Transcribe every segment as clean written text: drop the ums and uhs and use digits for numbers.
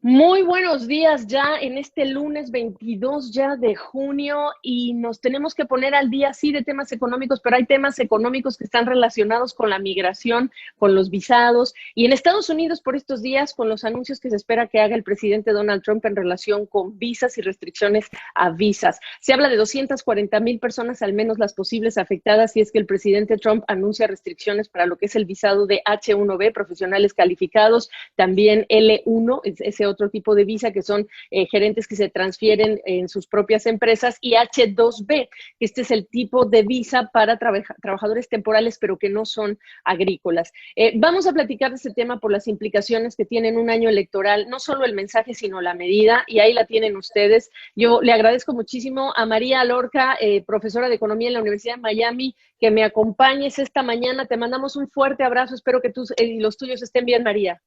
Muy buenos días ya en este lunes 22 ya de junio y nos tenemos que poner al día sí de temas económicos, pero hay temas económicos que están relacionados con la migración, con los visados y en Estados Unidos por estos días con los anuncios que se espera que haga el presidente Donald Trump en relación con visas y restricciones a visas. Se habla de 240,000 personas al menos las posibles afectadas si es que el presidente Trump anuncia restricciones para lo que es el visado de H1B, profesionales calificados, también L1, ese otro tipo de visa que son gerentes que se transfieren en sus propias empresas, y H2B, que este es el tipo de visa para trabajadores temporales, pero que no son agrícolas. Vamos a platicar de este tema por las implicaciones que tiene en un año electoral, no solo el mensaje, sino la medida, y ahí la tienen ustedes. Yo le agradezco muchísimo a María Lorca, profesora de Economía en la Universidad de Miami, que me acompañes esta mañana. Te mandamos un fuerte abrazo, espero que tú y los tuyos estén bien, María.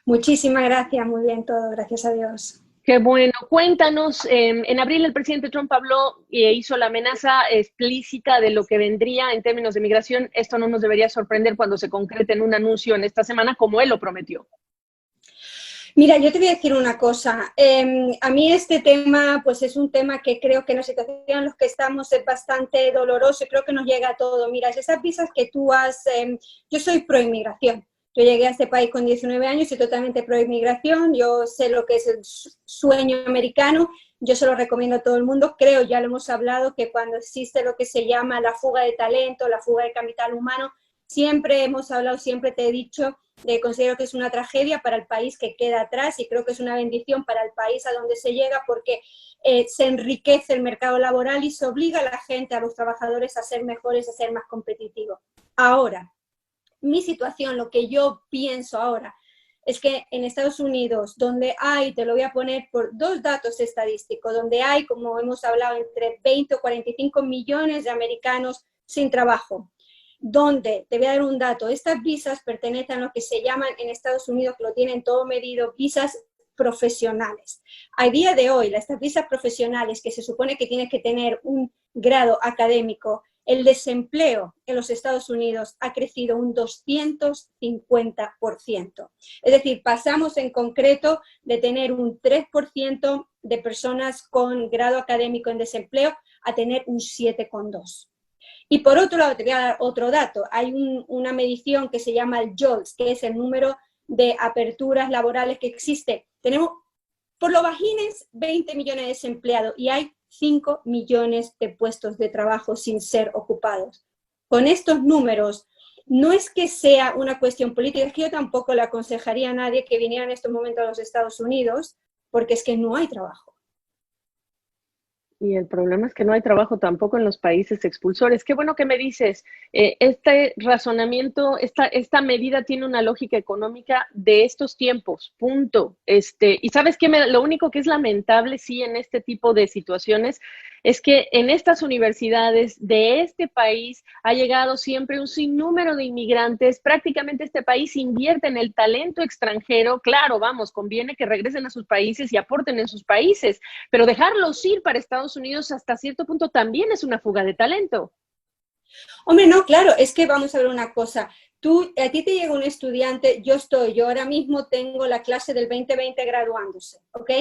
Muchísimas gracias, muy bien todo, gracias a Dios. Qué bueno. Cuéntanos, en abril el presidente Trump habló e hizo la amenaza explícita de lo que vendría en términos de migración. Esto no nos debería sorprender cuando se concrete en un anuncio en esta semana, como él lo prometió. Mira, yo te voy a decir una cosa. A mí este tema, pues es un tema que creo que en la situación en la que estamos es bastante doloroso y creo que nos llega a todo. Mira, esas visas que tú has... yo soy pro inmigración. Yo llegué a este país con 19 años, soy totalmente pro inmigración, yo sé lo que es el sueño americano, yo se lo recomiendo a todo el mundo. Creo, ya lo hemos hablado, que cuando existe lo que se llama la fuga de talento, la fuga de capital humano, siempre hemos hablado, siempre te he dicho, considero que es una tragedia para el país que queda atrás y creo que es una bendición para el país a donde se llega porque se enriquece el mercado laboral y se obliga a la gente, a los trabajadores a ser mejores, a ser más competitivos. Ahora, mi situación, lo que yo pienso ahora, es que en Estados Unidos, donde hay, te lo voy a poner por dos datos estadísticos, donde hay, como hemos hablado, entre 20 o 45 millones de americanos sin trabajo, donde, te voy a dar un dato, estas visas pertenecen a lo que se llaman en Estados Unidos, que lo tienen todo medido, visas profesionales. A día de hoy, estas visas profesionales, que se supone que tienes que tener un grado académico, el desempleo en los Estados Unidos ha crecido un 250%. Es decir, pasamos en concreto de tener un 3% de personas con grado académico en desempleo a tener un 7,2%. Y por otro lado, te voy a dar otro dato. Hay una medición que se llama el JOLTS, que es el número de aperturas laborales que existe. Tenemos, por lo bajines, 20 millones de desempleados y hay 5 millones de puestos de trabajo sin ser ocupados. Con estos números, no es que sea una cuestión política, es que yo tampoco le aconsejaría a nadie que viniera en estos momentos a los Estados Unidos, porque es que no hay trabajo. Y el problema es que no hay trabajo tampoco en los países expulsores. Qué bueno que me dices, este razonamiento, esta medida tiene una lógica económica de estos tiempos, punto. Y sabes que lo único que es lamentable, sí, en este tipo de situaciones, es que en estas universidades de este país ha llegado siempre un sinnúmero de inmigrantes. Prácticamente este país invierte en el talento extranjero. Claro, vamos, conviene que regresen a sus países y aporten en sus países, pero dejarlos ir para Estados Unidos hasta cierto punto también es una fuga de talento. Hombre, no, claro, es que vamos a ver una cosa. A ti te llega un estudiante, yo ahora mismo tengo la clase del 2020 graduándose, ¿ok?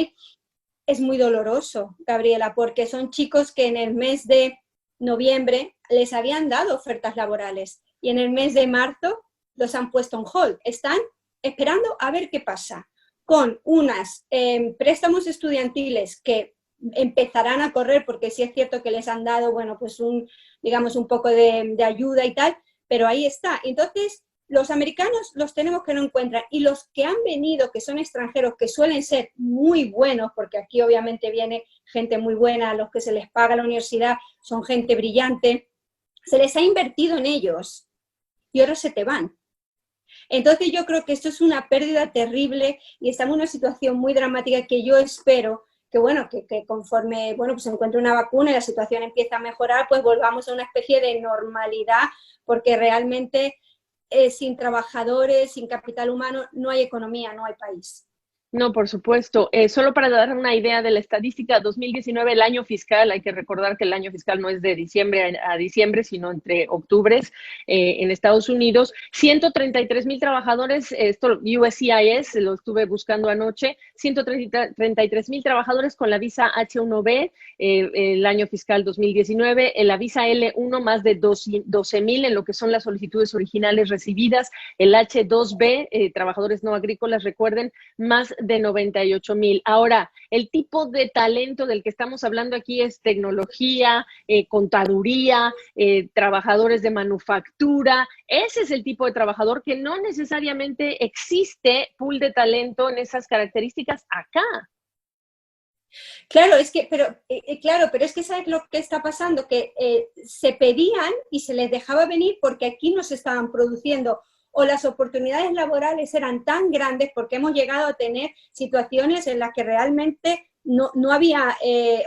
Es muy doloroso, Gabriela, porque son chicos que en el mes de noviembre les habían dado ofertas laborales y en el mes de marzo los han puesto en hold. Están esperando a ver qué pasa con unas préstamos estudiantiles que empezarán a correr porque sí es cierto que les han dado, bueno, pues digamos un poco de ayuda y tal, pero ahí está. Entonces, los americanos los tenemos que no encuentran y los que han venido, que son extranjeros, que suelen ser muy buenos, porque aquí obviamente viene gente muy buena, a los que se les paga la universidad, son gente brillante, se les ha invertido en ellos y ahora se te van. Entonces yo creo que esto es una pérdida terrible y estamos en una situación muy dramática que yo espero que, bueno, que conforme, bueno, pues se encuentre una vacuna y la situación empieza a mejorar, pues volvamos a una especie de normalidad, porque realmente sin trabajadores, sin capital humano, no hay economía, no hay país. No, por supuesto. Solo para dar una idea de la estadística, 2019, el año fiscal, hay que recordar que el año fiscal no es de diciembre a diciembre, sino entre octubres en Estados Unidos. 133,000 trabajadores, esto USCIS, lo estuve buscando anoche, 133,000 trabajadores con la visa H1B, el año fiscal 2019, en la visa L1 más de 12,000 en lo que son las solicitudes originales recibidas, el H2B, trabajadores no agrícolas, recuerden, más de 98,000. Ahora, el tipo de talento del que estamos hablando aquí es tecnología, contaduría, trabajadores de manufactura. Ese es el tipo de trabajador que no necesariamente existe pool de talento en esas características acá. Claro, claro, pero es que ¿sabes lo que está pasando? Que se pedían y se les dejaba venir porque aquí no se estaban produciendo o las oportunidades laborales eran tan grandes porque hemos llegado a tener situaciones en las que realmente no había,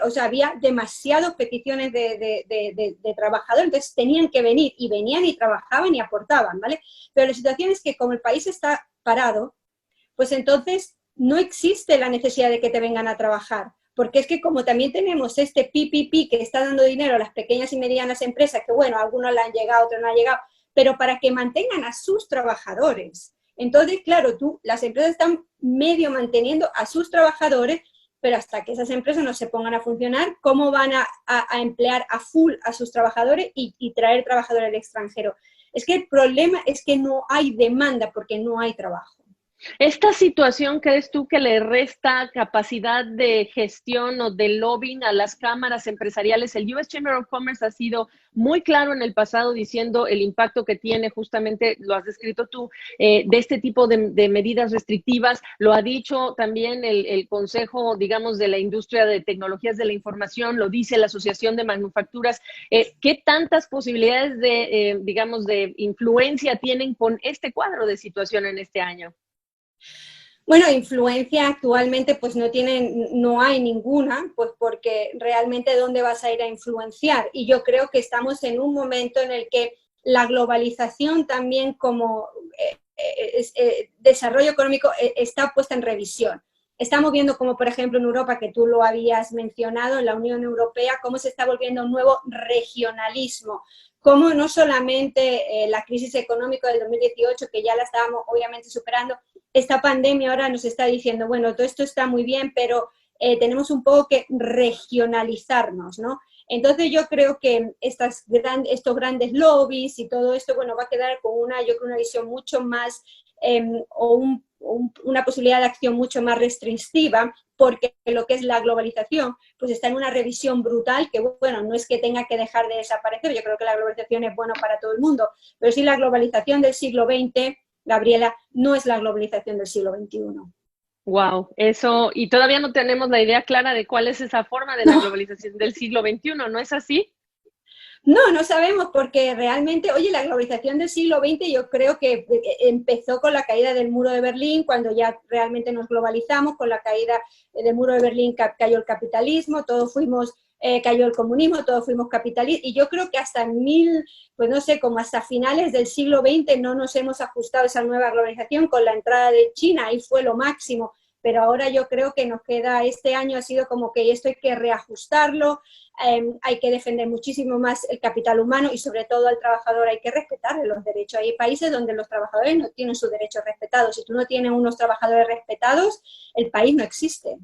o sea, había demasiadas peticiones de trabajadores, entonces tenían que venir y venían y trabajaban y aportaban, ¿vale? Pero la situación es que como el país está parado, pues entonces no existe la necesidad de que te vengan a trabajar. Porque es que como también tenemos este PPP que está dando dinero a las pequeñas y medianas empresas, que bueno, algunos le han llegado, otros no han llegado, pero para que mantengan a sus trabajadores. Entonces, claro, las empresas están medio manteniendo a sus trabajadores, pero hasta que esas empresas no se pongan a funcionar, ¿cómo van a emplear a full a sus trabajadores y traer trabajadores del extranjero? Es que el problema es que no hay demanda porque no hay trabajo. ¿Esta situación crees tú que le resta capacidad de gestión o de lobbying a las cámaras empresariales? El US Chamber of Commerce ha sido muy claro en el pasado diciendo el impacto que tiene, justamente lo has descrito tú, de este tipo de medidas restrictivas. Lo ha dicho también el Consejo, digamos, de la Industria de Tecnologías de la Información, lo dice la Asociación de Manufacturas. ¿Qué tantas posibilidades de, digamos, de influencia tienen con este cuadro de situación en este año? Bueno, influencia actualmente pues no hay ninguna, pues porque realmente ¿dónde vas a ir a influenciar? Y yo creo que estamos en un momento en el que la globalización también como desarrollo económico está puesta en revisión. Estamos viendo como, por ejemplo, en Europa, que tú lo habías mencionado, en la Unión Europea, cómo se está volviendo un nuevo regionalismo, cómo no solamente la crisis económica del 2018, que ya la estábamos obviamente superando, esta pandemia ahora nos está diciendo, bueno, todo esto está muy bien, pero tenemos un poco que regionalizarnos, ¿no? Entonces yo creo que estos grandes lobbies y todo esto, bueno, va a quedar con una visión mucho más, una posibilidad de acción mucho más restrictiva, porque lo que es la globalización, pues está en una revisión brutal que, bueno, no es que tenga que dejar de desaparecer, yo creo que la globalización es buena para todo el mundo, pero sí la globalización del siglo XX, Gabriela, no es la globalización del siglo XXI. Wow, eso, y todavía no tenemos la idea clara de cuál es esa forma de la No, globalización del siglo XXI, ¿no es así? no sabemos porque realmente, oye, la globalización del siglo XX yo creo que empezó con la caída del muro de Berlín, cuando ya realmente nos globalizamos, con la caída del muro de Berlín cayó el capitalismo, cayó el comunismo, todos fuimos capitalistas, y yo creo que hasta pues no sé, como hasta finales del siglo XX no nos hemos ajustado a esa nueva globalización con la entrada de China, ahí fue lo máximo, pero ahora yo creo que nos queda, este año ha sido como que esto hay que reajustarlo, hay que defender muchísimo más el capital humano y sobre todo al trabajador hay que respetarle los derechos. Hay países donde los trabajadores no tienen sus derechos respetados. Si tú no tienes unos trabajadores respetados, el país no existe.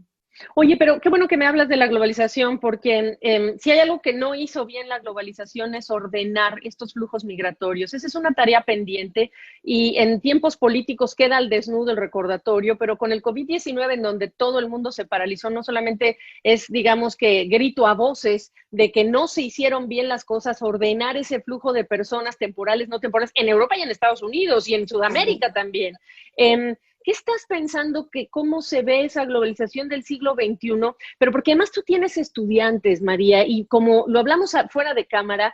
Oye, pero qué bueno que me hablas de la globalización, porque si hay algo que no hizo bien la globalización es ordenar estos flujos migratorios. Esa es una tarea pendiente y en tiempos políticos queda al desnudo el recordatorio, pero con el COVID-19 en donde todo el mundo se paralizó, no solamente es, digamos que grito a voces de que no se hicieron bien las cosas, ordenar ese flujo de personas temporales, no temporales, en Europa y en Estados Unidos y en Sudamérica también. ¿Qué estás pensando que cómo se ve esa globalización del siglo XXI? Pero porque además tú tienes estudiantes, María, y como lo hablamos fuera de cámara,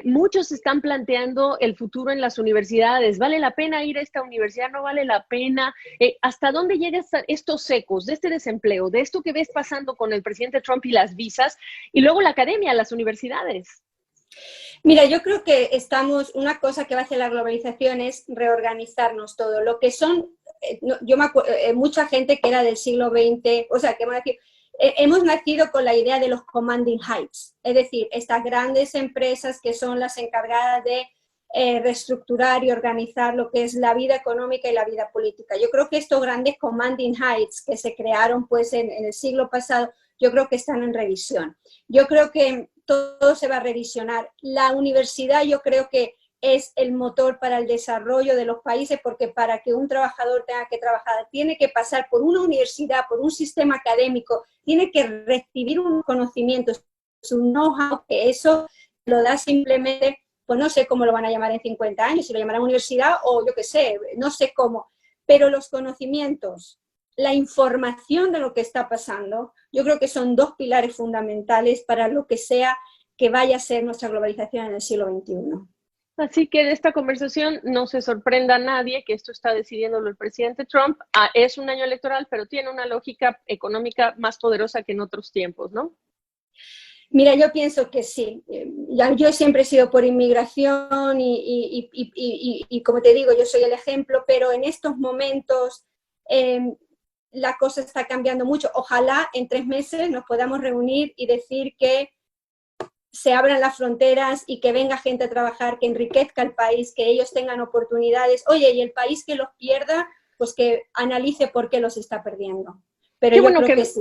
muchos están planteando el futuro en las universidades. ¿Vale la pena ir a esta universidad? ¿No vale la pena? ¿Hasta dónde llegan estos ecos de este desempleo, de esto que ves pasando con el presidente Trump y las visas, y luego la academia, las universidades? Mira, yo creo que una cosa que va a hacer la globalización es reorganizarnos todo. Lo que son mucha gente que era del siglo XX, o sea, que hemos nacido con la idea de los commanding heights, es decir, estas grandes empresas que son las encargadas de reestructurar y organizar lo que es la vida económica y la vida política. Yo creo que estos grandes commanding heights que se crearon pues en el siglo pasado, yo creo que están en revisión. Yo creo que todo se va a revisionar. La universidad yo creo que es el motor para el desarrollo de los países, porque para que un trabajador tenga que trabajar, tiene que pasar por una universidad, por un sistema académico, tiene que recibir un conocimiento, un know-how, que eso lo da simplemente, pues no sé cómo lo van a llamar en 50 años, si lo llamarán universidad o yo qué sé, no sé cómo, pero los conocimientos, la información de lo que está pasando, yo creo que son dos pilares fundamentales para lo que sea que vaya a ser nuestra globalización en el siglo XXI. Así que de esta conversación no se sorprenda a nadie que esto está decidiéndolo el presidente Trump. Es un año electoral, pero tiene una lógica económica más poderosa que en otros tiempos, ¿no? Mira, yo pienso que sí. Yo siempre he sido por inmigración y como te digo, yo soy el ejemplo, pero en estos momentos la cosa está cambiando mucho. Ojalá en 3 meses nos podamos reunir y decir que se abran las fronteras y que venga gente a trabajar, que enriquezca el país, que ellos tengan oportunidades. Oye, y el país que los pierda, pues que analice por qué los está perdiendo. Pero yo creo que sí.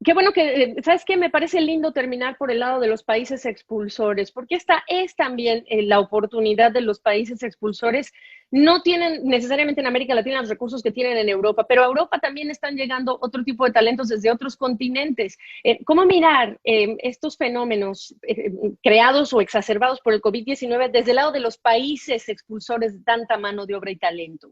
Qué bueno que, ¿sabes qué? Me parece lindo terminar por el lado de los países expulsores, porque esta es también la oportunidad de los países expulsores. No tienen necesariamente en América Latina los recursos que tienen en Europa, pero a Europa también están llegando otro tipo de talentos desde otros continentes. ¿Cómo mirar estos fenómenos creados o exacerbados por el COVID-19 desde el lado de los países expulsores de tanta mano de obra y talento?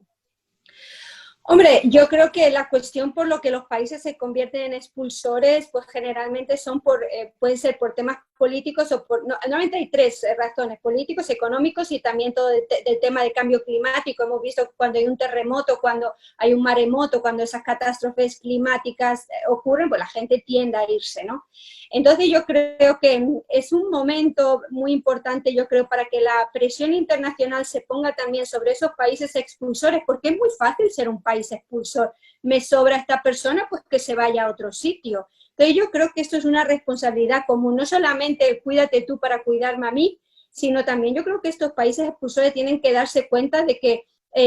Hombre, yo creo que la cuestión por lo que los países se convierten en expulsores, pues generalmente son pueden ser por temas políticos o normalmente hay 3 razones: políticos, económicos y también todo el tema de cambio climático. Hemos visto cuando hay un terremoto, cuando hay un maremoto, cuando esas catástrofes climáticas ocurren, pues la gente tiende a irse, ¿no? Entonces yo creo que es un momento muy importante, yo creo, para que la presión internacional se ponga también sobre esos países expulsores, porque es muy fácil ser un país expulsor. Me sobra esta persona, pues que se vaya a otro sitio. Entonces yo creo que esto es una responsabilidad común, no solamente cuídate tú para cuidarme a mí, sino también yo creo que estos países expulsores tienen que darse cuenta de que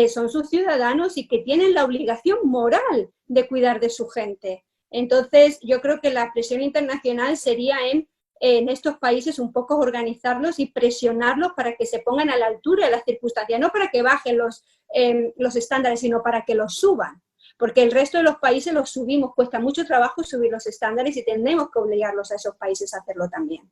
son sus ciudadanos y que tienen la obligación moral de cuidar de su gente. Entonces yo creo que la presión internacional sería en estos países un poco organizarlos y presionarlos para que se pongan a la altura de las circunstancias, no para que bajen los estándares, sino para que los suban. Porque el resto de los países los subimos, cuesta mucho trabajo subir los estándares y tenemos que obligarlos a esos países a hacerlo también.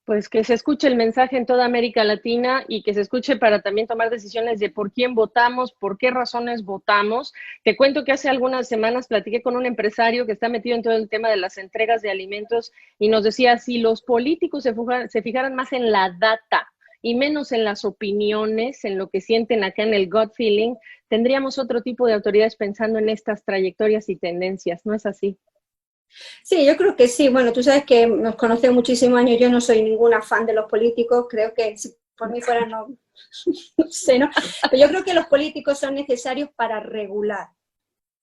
Pues que se escuche el mensaje en toda América Latina y que se escuche para también tomar decisiones de por quién votamos, por qué razones votamos. Te cuento que hace algunas semanas platiqué con un empresario que está metido en todo el tema de las entregas de alimentos y nos decía, si los políticos se fijaran más en la data y menos en las opiniones, en lo que sienten acá en el gut feeling, tendríamos otro tipo de autoridades pensando en estas trayectorias y tendencias, ¿no es así? Sí, yo creo que sí. Bueno, tú sabes que nos conocemos muchísimos años, yo no soy ninguna fan de los políticos, creo que si por mí fuera no, no sé, ¿no? Pero yo creo que los políticos son necesarios para regular.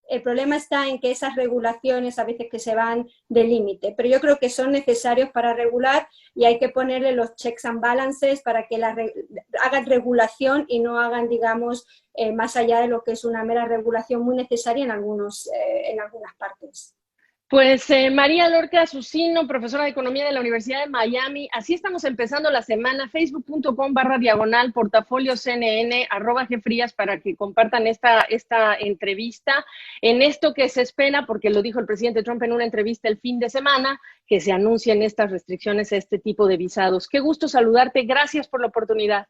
El problema está en que esas regulaciones a veces que se van de límite, pero yo creo que son necesarios para regular y hay que ponerle los checks and balances para que hagan regulación y no hagan, digamos, más allá de lo que es una mera regulación muy necesaria en algunas partes. Pues María Lorca Azucino, profesora de Economía de la Universidad de Miami. Así estamos empezando la semana. Facebook.com/portafolio CNN, @Gfrías para que compartan esta entrevista. En esto que se espera, porque lo dijo el presidente Trump en una entrevista el fin de semana, que se anuncien estas restricciones a este tipo de visados. Qué gusto saludarte. Gracias por la oportunidad.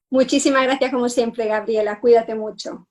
Muchísimas gracias como siempre, Gabriela. Cuídate mucho.